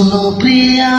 सुनो प्रिया।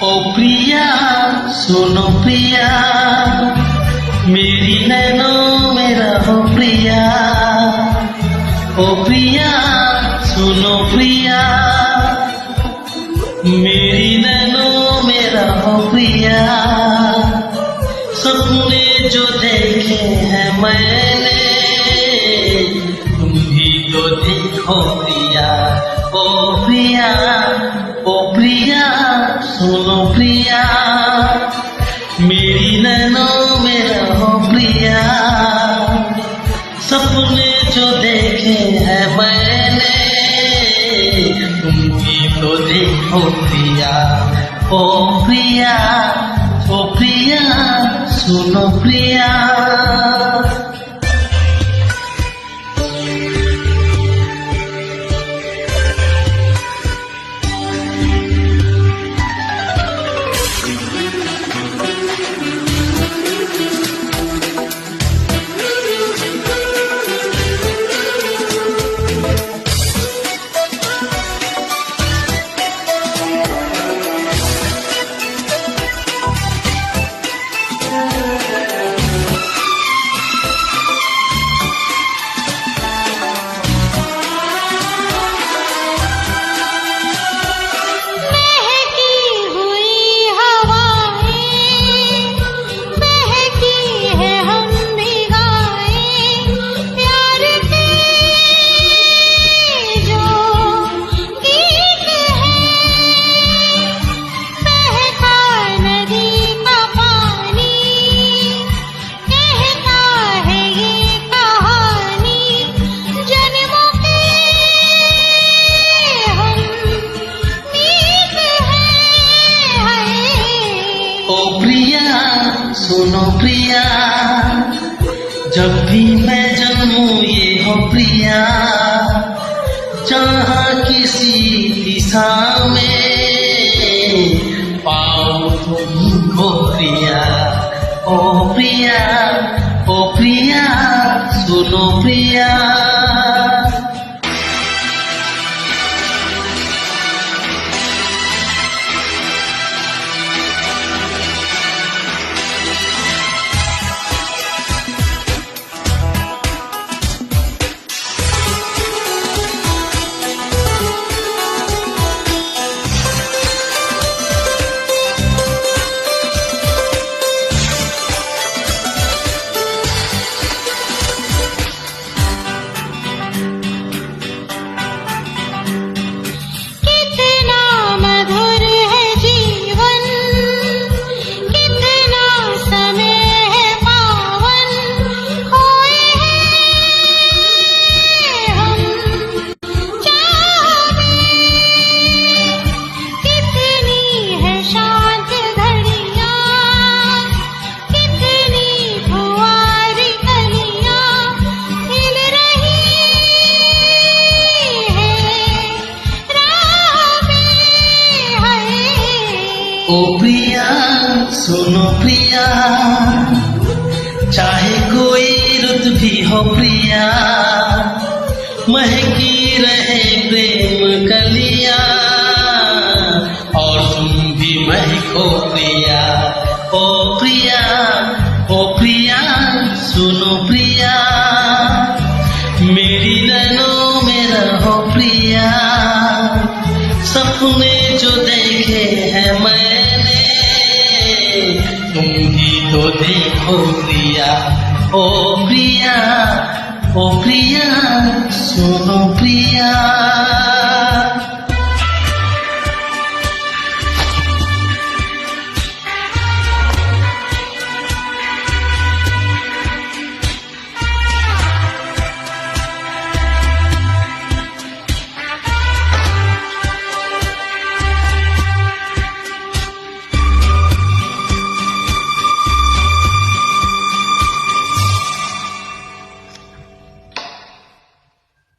ओ प्रिया सुनो प्रिया, मेरी नैनों में रहो प्रिया। ओ प्रिया सुनो प्रिया, मेरी नैनों में रहो प्रिया। सपने जो देखे हैं मैंने, तुम भी तो देखो प्रिया। ओ प्रिया, ओ प्रिया सुनो प्रिया, मेरी नैनों में रहो प्रिया। सपने जो देखे हैं मैंने, तुम भी तो देखो प्रिया। ओ प्रिया, ओ प्रिया सुनो प्रिया। ओ प्रिया सुनो प्रिया, जब भी मैं जन्मूं ये हो प्रिया। जहाँ किसी दिशा में पाओ तुमको प्रिया। ओ प्रिया, ओ प्रिया सुनो प्रिया। ओ प्रिया सुनो प्रिया, चाहे कोई रुत भी हो प्रिया। महकी रहे प्रेम कलिया, और तुम भी महको प्रिया। ओ प्रिया, ओ प्रिया सुनो प्रिया, मेरी नैनों में रहो प्रिया। सपने जो देखे हैं मैंने, तुम भी तो देखो प्रिया। ओ प्रिया, ओ प्रिया सुनो प्रिया।